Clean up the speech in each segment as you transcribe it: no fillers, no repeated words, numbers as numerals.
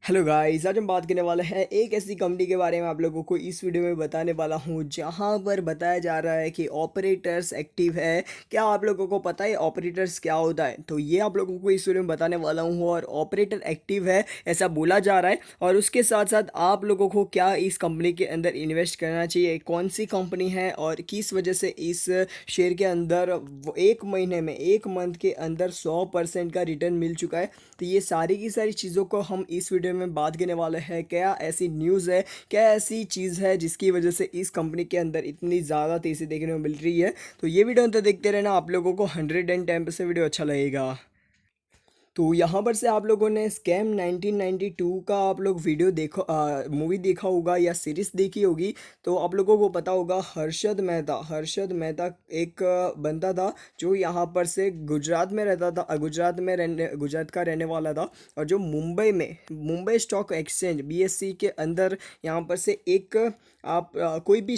Hello guys, आज हम बात करने वाले हैं एक ऐसी कंपनी के बारे में। आप लोगों को इस वीडियो में बताने वाला हूं जहां पर बताया जा रहा है कि ऑपरेटर्स एक्टिव है। क्या आप लोगों को पता है ऑपरेटर्स क्या होता है? तो ये आप लोगों को इस वीडियो में बताने वाला हूं। और ऑपरेटर एक्टिव है ऐसा बोला जा रहा है, और उसके साथ साथ आप लोगों को क्या इस कंपनी के अंदर इन्वेस्ट करना चाहिए, कौन सी कंपनी है और किस वजह से इस शेयर के अंदर एक महीने में, एक मंथ के अंदर 100% का रिटर्न मिल चुका है। तो ये सारी की सारी चीज़ों को हम इस वीडियो में बात करने वाले हैं। क्या ऐसी न्यूज़ है, क्या ऐसी चीज़ है जिसकी वजह से इस कंपनी के अंदर इतनी ज़्यादा तेज़ी देखने को मिल रही है? तो ये वीडियो अंत देखते रहना, आप लोगों को 110% वीडियो अच्छा लगेगा। तो यहाँ पर से आप लोगों ने स्कैम 1992 का आप लोग वीडियो देखो, मूवी देखा होगा या सीरीज देखी होगी। तो आप लोगों को पता होगा हर्षद मेहता एक बंदा था जो यहाँ पर से गुजरात में रहता था, गुजरात का रहने वाला था। और जो मुंबई स्टॉक एक्सचेंज BSE के अंदर यहाँ पर से एक कोई भी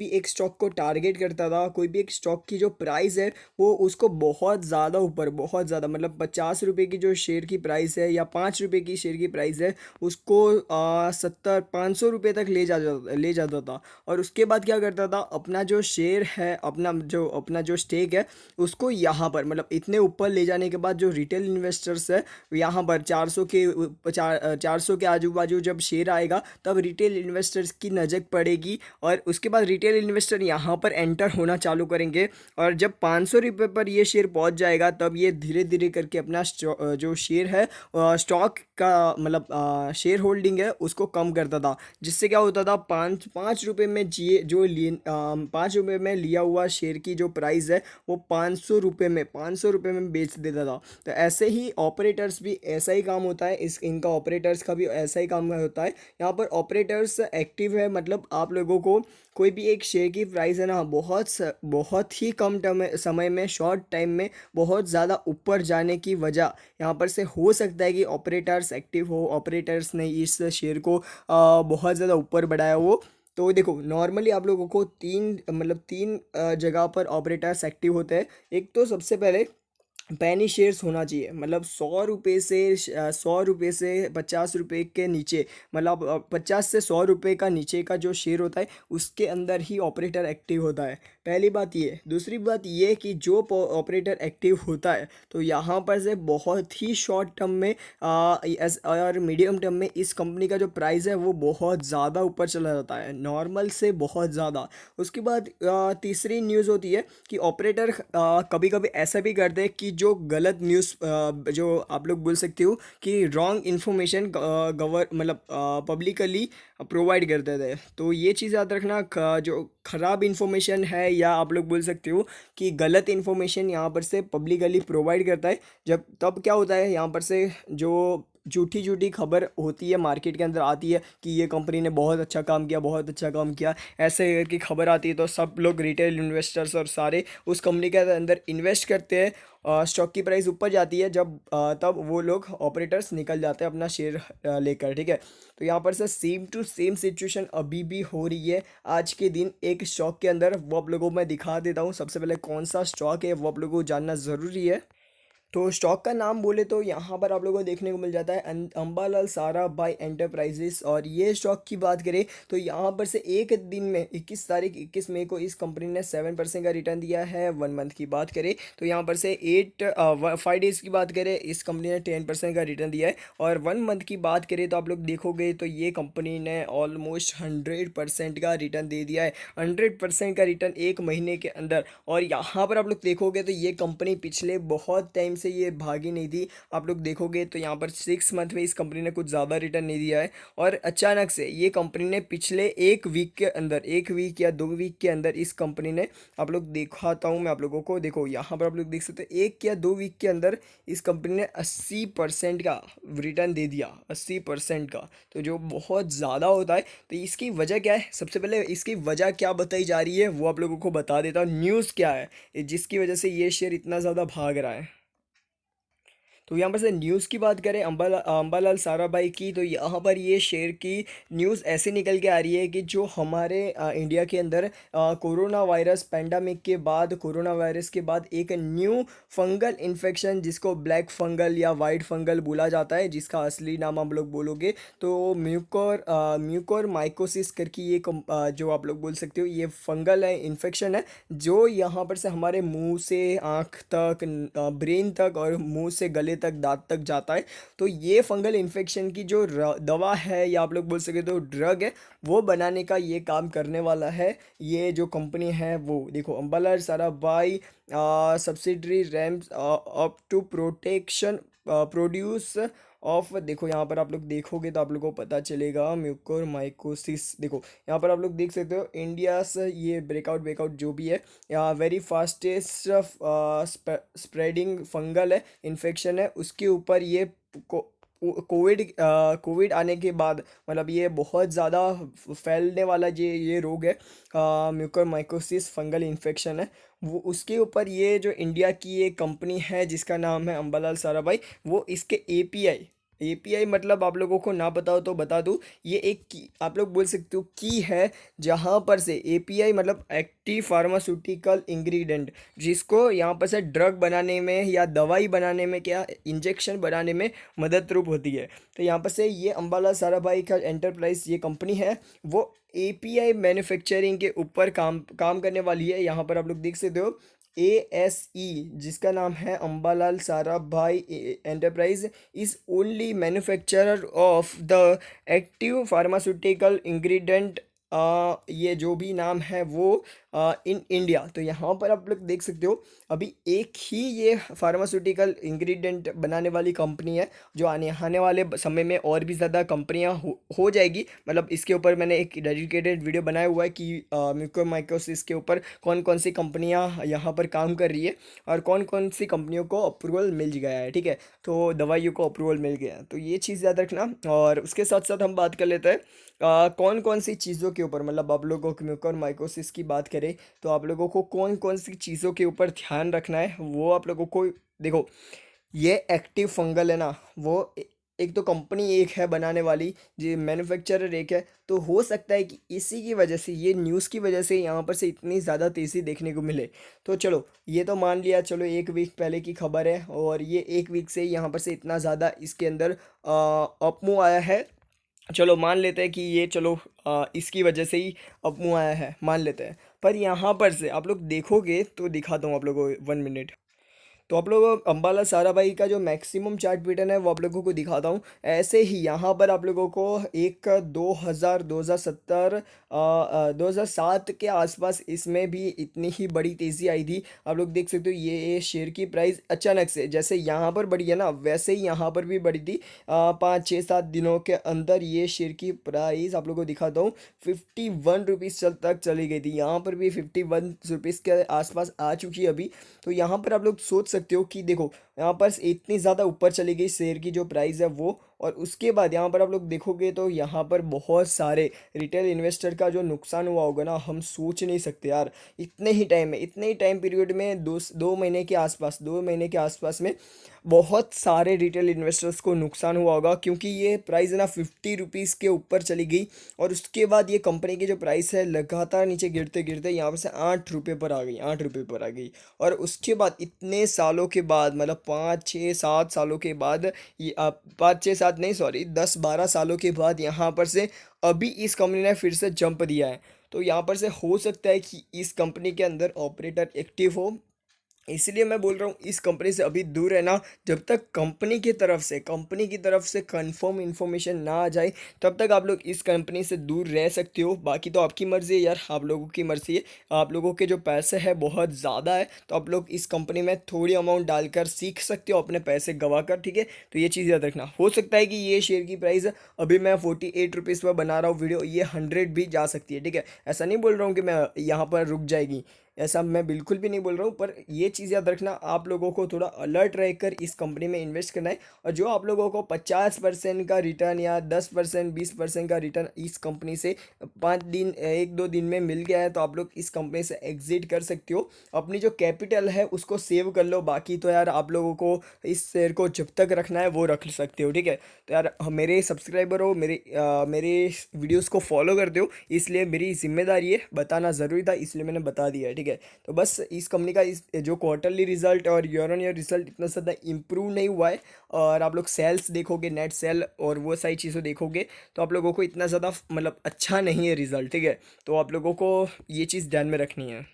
एक स्टॉक को टारगेट करता था। कोई भी एक स्टॉक की जो प्राइस है वो उसको बहुत ज़्यादा ऊपर, बहुत ज़्यादा, मतलब 50 रुपये की जो शेयर की प्राइस है या 5 रुपये की शेयर की प्राइस है, उसको 70-500 रुपये तक ले जाता था। और उसके बाद क्या करता था, अपना जो शेयर है, अपना जो स्टेक है, उसको यहाँ पर मतलब इतने ऊपर ले जाने के बाद जो रिटेल इन्वेस्टर्स है, यहाँ पर 400 के आजू बाजू जब शेयर आएगा तब रिटेल इन्वेस्टर्स की नज़र पड़ेगी। और उसके बाद रिटेल इन्वेस्टर यहाँ पर एंटर होना चालू करेंगे। और जब 500 रुपये पर ये शेयर पहुँच जाएगा तब ये धीरे धीरे करके अपना जो शेयर है, स्टॉक का मतलब शेयर होल्डिंग है, उसको कम करता था। जिससे क्या होता था, 5 5 रुपये में जिए जो 5 रुपये में लिया हुआ शेयर की जो प्राइस है वो 500 रुपये में बेच देता था। तो ऐसे ही ऑपरेटर्स भी ऐसा ही काम होता है, इनका ऑपरेटर्स का भी ऐसा ही काम होता है। यहाँ पर ऑपरेटर्स एक्टिव है, मतलब आप लोगों को कोई भी एक शेयर की प्राइस है ना, बहुत ही कम समय में, शॉर्ट टाइम में बहुत ज़्यादा ऊपर जाने की वजह यहाँ पर से हो सकता है कि ऑपरेटर्स एक्टिव हो, ऑपरेटर्स ने इस शेयर को बहुत ज़्यादा ऊपर बढ़ाया हो। तो देखो, नॉर्मली आप लोगों को तीन जगह पर ऑपरेटर्स एक्टिव होते हैं। एक तो सबसे पहले पैनी शेयर्स होना चाहिए, मतलब 100 रुपये से 50 रुपये के नीचे, मतलब 50 से 100 रुपये का नीचे का जो शेयर होता है उसके अंदर ही ऑपरेटर एक्टिव होता है। पहली बात ये। दूसरी बात ये कि जो ऑपरेटर एक्टिव होता है तो यहाँ पर से बहुत ही शॉर्ट टर्म में और मीडियम टर्म में इस कंपनी का जो प्राइस है वो बहुत ज़्यादा ऊपर चला जाता है, नॉर्मल से बहुत ज़्यादा। उसके बाद तीसरी न्यूज़ होती है कि ऑपरेटर कभी कभी ऐसा भी करते हैं कि जो गलत न्यूज़, जो आप लोग बोल सकते हो कि रॉन्ग इन्फॉर्मेशन मतलब पब्लिकली प्रोवाइड करते थे। तो ये चीज़ याद रखना, जो ख़राब इन्फॉर्मेशन है या आप लोग बोल सकते हो कि गलत इन्फॉर्मेशन यहाँ पर से पब्लिकली प्रोवाइड करता है, जब तब क्या होता है, यहाँ पर से जो झूठी झूठी खबर होती है मार्केट के अंदर आती है कि ये कंपनी ने बहुत अच्छा काम किया, बहुत अच्छा काम किया, ऐसे करके खबर आती है। तो सब लोग रिटेल इन्वेस्टर्स और सारे उस कंपनी के अंदर इन्वेस्ट करते हैं। स्टॉक की प्राइस ऊपर जाती है जब तब वो लोग ऑपरेटर्स निकल जाते हैं अपना शेयर लेकर, ठीक है। तो यहाँ पर से सेम टू सेम सिचुएशन अभी भी हो रही है आज के दिन एक स्टॉक के अंदर। वो आप लोगों को मैं दिखा देता हूँ। सबसे पहले कौन सा स्टॉक है वो आप लोगों को जानना ज़रूरी है। तो स्टॉक का नाम बोले तो यहाँ पर आप लोगों को देखने को मिल जाता है अंबालाल साराभाई एंटरप्राइजेस। और ये स्टॉक की बात करें तो यहाँ पर से एक दिन में 21 मई को इस कंपनी ने 7% का रिटर्न दिया है। 1 मंथ की बात करें तो यहाँ पर से 5 डेज़ की बात करें, इस कंपनी ने 10% का रिटर्न दिया है। और 1 मंथ की बात करें तो आप लोग देखोगे तो ये कंपनी ने ऑलमोस्ट 100% का रिटर्न दे दिया है, 100% का रिटर्न एक महीने के अंदर। और यहाँ पर आप लोग देखोगे तो ये कंपनी पिछले बहुत टाइम से ये भागी नहीं थी। आप लोग देखोगे तो यहाँ पर 6 मंथ में इस कंपनी ने कुछ ज़्यादा रिटर्न नहीं दिया है। और अचानक से ये कंपनी ने पिछले एक वीक के अंदर, 1 वीक या 2 वीक के अंदर इस कंपनी ने, आप लोग दिखाता हूँ मैं आप लोगों को, देखो यहाँ पर आप लोग देख सकते हैं 1 या 2 वीक के अंदर इस कंपनी ने 80% का रिटर्न दे दिया, 80% का। तो जो बहुत ज़्यादा होता है। तो इसकी वजह क्या है, सबसे पहले इसकी वजह क्या बताई जा रही है वो आप लोगों को बता देता हूँ। न्यूज़ क्या है जिसकी वजह से ये शेयर इतना ज़्यादा भाग रहा है। तो यहाँ पर से न्यूज़ की बात करें अंबालाल साराभाई की, तो यहाँ पर ये शेयर की न्यूज़ ऐसे निकल के आ रही है कि जो हमारे इंडिया के अंदर कोरोना वायरस पैंडमिक के बाद, कोरोना वायरस के बाद एक न्यू फंगल इन्फेक्शन जिसको ब्लैक फंगल या वाइट फंगल बोला जाता है, जिसका असली नाम आप लोग बोलोगे तो म्यूकोर माइकोसिस करके ये जो आप लोग बोल सकते हो, ये फंगल है, इन्फेक्शन है, जो यहाँ पर से हमारे मुंह से आँख तक, ब्रेन तक और मुंह से गले तक, दांत तक जाता है। तो ये फंगल इन्फेक्शन की जो दवा है या आप लोग बोल सके तो ड्रग है, वो बनाने का ये काम करने वाला है ये जो कंपनी है वो। देखो Ambalal Sarabhai subsidiary rams up to protection produce of, देखो यहाँ पर आप लोग देखोगे तो आप लोगों को पता चलेगा म्यूकोर माइकोसिस। देखो यहाँ पर आप लोग देख सकते हो इंडिया से ये ब्रेकआउट जो भी है, वेरी फास्टेस्ट स्प्रेडिंग फंगल है, इन्फेक्शन है, उसके ऊपर ये कोविड आने के बाद, मतलब ये बहुत ज़्यादा फैलने वाला ये रोग है, म्यूकोरमाइकोसिस फंगल इन्फेक्शन है, वो उसके ऊपर ये जो इंडिया की एक कंपनी है जिसका नाम है अंबालाल साराभाई, वो इसके एपीआई मतलब आप लोगों को ना बताओ तो बता दूँ, ये एक की आप लोग बोल सकते हो की है, जहाँ पर से एपीआई मतलब एक्टिव फार्मास्यूटिकल इंग्रेडिएंट, जिसको यहाँ पर से ड्रग बनाने में या दवाई बनाने में, क्या इंजेक्शन बनाने में मदद रूप होती है। तो यहाँ पर से ये अंबाला साराभाई का एंटरप्राइज ये कंपनी है, वो एपीआई मैन्युफैक्चरिंग के ऊपर काम काम करने वाली है। यहाँ पर आप लोग देख सकते हो ASE, जिसका नाम है Ambalal Sarabhai enterprise, is only manufacturer of the active pharmaceutical ingredient, ये जो भी नाम है वो इन इंडिया। तो यहाँ पर आप लोग देख सकते हो अभी एक ही ये फार्मास्यूटिकल इंग्रेडिएंट बनाने वाली कंपनी है, जो आने वाले समय में और भी ज़्यादा कंपनियाँ हो जाएगी। मतलब इसके ऊपर मैंने एक डेडिकेटेड वीडियो बनाया हुआ है कि म्यूकोरमाइकोसिस के ऊपर कौन कौन सी कंपनियाँ यहाँ पर काम कर रही है और कौन कौन सी कंपनियों को अप्रूवल मिल गया है, ठीक है, तो दवाइयों को अप्रूवल मिल गया है। तो ये चीज़ याद रखना। और उसके साथ साथ हम बात कर लेते हैं कौन कौन सी चीज़ों के ऊपर, मतलब आप लोगों को म्यूकोरमाइकोसिस की बात करें तो आप लोगों को कौन कौन सी चीज़ों के ऊपर ध्यान रखना है, वो आप लोगों को देखो। ये एक्टिव फंगल है ना, वो एक तो कंपनी एक है बनाने वाली, जी मैन्युफैक्चरर एक है, तो हो सकता है कि इसी की वजह से, ये न्यूज़ की वजह से यहाँ पर से इतनी ज़्यादा तेज़ी देखने को मिले। तो चलो ये तो मान लिया, चलो एक वीक पहले की खबर है और ये एक वीक से यहाँ पर से इतना ज़्यादा इसके अंदर अपमूव आया है। चलो मान लेते हैं कि ये, चलो इसकी वजह से ही अपमूव आया है, मान लेते हैं। पर यहाँ पर से आप लोग देखोगे तो दिखाता हूँ आप लोगों को 1 मिनट। तो आप लोगों को अंबाला साराभाई का जो मैक्सिमम चार्ट पैटर्न है वो आप लोगों को दिखाता हूँ। ऐसे ही यहाँ पर आप लोगों को एक 2070 2007 के आसपास इसमें भी इतनी ही बड़ी तेज़ी आई थी। आप लोग देख सकते हो ये शेयर की प्राइस अचानक से जैसे यहाँ पर बढ़ी है ना, वैसे ही यहाँ पर भी बढ़ी थी। 5 6 7 दिनों के अंदर ये शेयर की प्राइस आप लोगों को दिखाता हूँ 51 रुपीज़ तक चली गई थी। यहाँ पर भी 51 रुपीज़ के आसपास आ चुकी है अभी। तो यहाँ पर आप लोग सोच सकते हो कि देखो यहाँ पर इतनी ज़्यादा ऊपर चली गई शेयर की जो प्राइस है वो, और उसके बाद यहाँ पर आप लोग देखोगे तो यहाँ पर बहुत सारे रिटेल इन्वेस्टर का जो नुकसान हुआ होगा ना, हम सोच नहीं सकते यार। इतने ही टाइम में, इतने ही टाइम पीरियड में, 2 महीने के आसपास, 2 महीने के आसपास में बहुत सारे रिटेल इन्वेस्टर्स को नुकसान हुआ होगा, क्योंकि ये प्राइस ना 50 रुपीज़ के ऊपर चली गई। और उसके बाद ये कंपनी की जो प्राइस है लगातार नीचे गिरते गिरते यहाँ पर से 8 रुपये पर आ गई, 8 रुपये पर आ गई। और उसके बाद इतने सालों के बाद, मतलब 5 6 7 सालों के बाद, ये 5 6 7 नहीं, सॉरी 10 12 सालों के बाद यहाँ पर से अभी इस कंपनी ने फिर से जंप दिया है। तो यहाँ पर से हो सकता है कि इस कंपनी के अंदर ऑपरेटर एक्टिव हो, इसलिए मैं बोल रहा हूँ इस कंपनी से अभी दूर रहना। जब तक कंपनी की तरफ से कंफर्म इन्फॉर्मेशन ना आ जाए तब तक आप लोग इस कंपनी से दूर रह सकते हो। बाकी तो आपकी मर्ज़ी है यार, आप लोगों की मर्ज़ी है। आप लोगों के जो पैसे हैं बहुत ज़्यादा है, तो आप लोग इस कंपनी में थोड़ी अमाउंट डालकर सीख सकते हो अपने पैसे गवा कर, ठीक है। तो ये चीज़ याद रखना। हो सकता है कि ये शेयर की प्राइस अभी मैं 48 रुपीज़ पर बना रहा हूँ वीडियो, ये 100 भी जा सकती है, ठीक है। ऐसा नहीं बोल रहा हूँ कि मैं यहाँ पर रुक जाएगी, ऐसा मैं बिल्कुल भी नहीं बोल रहा हूँ, पर ये चीज़ याद रखना, आप लोगों को थोड़ा अलर्ट रहकर इस कंपनी में इन्वेस्ट करना है। और जो आप लोगों को 50% का रिटर्न या 10% 20% का रिटर्न इस कंपनी से 5 दिन 1-2 दिन में मिल गया है, तो आप लोग इस कंपनी से एग्जिट कर सकते हो। अपनी जो कैपिटल है उसको सेव कर लो, बाकी तो यार आप लोगों को इस शेयर को जब तक रखना है वो रख सकते हो, ठीक है। तो यार मेरे सब्सक्राइबर हो, मेरे वीडियोस को फॉलो करते हो, इसलिए मेरी जिम्मेदारी है, बताना ज़रूरी था इसलिए मैंने बता दिया है, ठीक है। तो बस इस कंपनी का इस जो क्वार्टरली रिजल्ट और ईयर ऑन ईयर रिजल्ट इतना ज़्यादा इम्प्रूव नहीं हुआ है। और आप लोग सेल्स देखोगे, नेट सेल और वो सारी चीज़ें देखोगे, तो आप लोगों को इतना ज़्यादा मतलब अच्छा नहीं है रिजल्ट, ठीक है। तो आप लोगों को ये चीज़ ध्यान में रखनी है।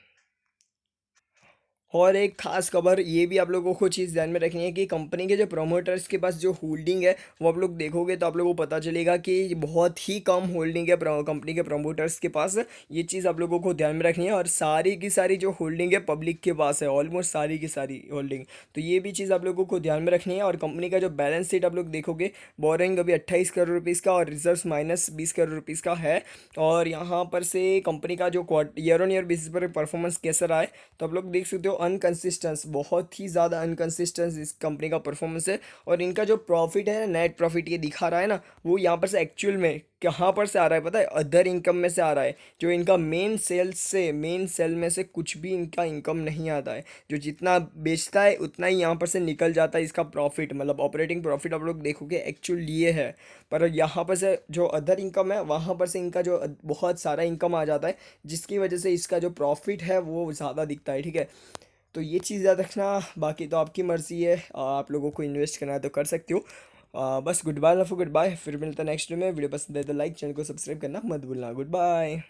और एक खास खबर ये भी आप लोगों को चीज़ ध्यान में रखनी है कि कंपनी के जो प्रोमोटर्स के पास जो होल्डिंग है वो आप लोग देखोगे तो आप लोगों को पता चलेगा कि बहुत ही कम होल्डिंग है कंपनी के प्रोमोटर्स के पास। ये चीज़ आप लोगों को ध्यान में रखनी है, और सारी की सारी जो होल्डिंग है पब्लिक के पास है, ऑलमोस्ट सारी की सारी होल्डिंग। तो ये भी चीज़ आप लोगों को ध्यान में रखनी है। और कंपनी का जो बैलेंस शीट आप लोग देखोगे, बोरिंग अभी 28 करोड़ रुपीज़ का और रिजर्व -20 करोड़ रुपीज़ का है। और यहाँ पर से कंपनी का जो ईयर ऑन ईयर बेसिस पर परफॉर्मेंस कैसा रहा है, तो आप लोग देख सकते हो अनकंसिस्टेंस, बहुत ही ज़्यादा अनकंसिस्टेंस इस कंपनी का परफॉर्मेंस है। और इनका जो प्रॉफिट है, नेट प्रॉफिट ये दिखा रहा है ना, वो यहाँ पर से एक्चुअल में कहाँ पर से आ रहा है पता है, अदर इनकम में से आ रहा है। जो इनका मेन सेल में से कुछ भी इनका इनकम नहीं आता है। जो जितना बेचता है उतना ही यहाँ पर से निकल जाता है इसका प्रॉफिट, मतलब ऑपरेटिंग प्रॉफिट आप लोग देखोगे एक्चुअल ये है। पर यहाँ पर से जो अदर इनकम है वहाँ पर से इनका जो बहुत सारा इनकम आ जाता है, जिसकी वजह से इसका जो प्रॉफिट है वो ज़्यादा दिखता है, ठीक है। तो ये चीज़ याद रखना, बाकी तो आपकी मर्ज़ी है, आप लोगों को इन्वेस्ट करना है तो कर सकते हो। बस goodbye, love goodbye, फिर मिलता है नेक्स्ट में। वीडियो पसंद है तो लाइक, चैनल को सब्सक्राइब करना मत भूलना। Good bye.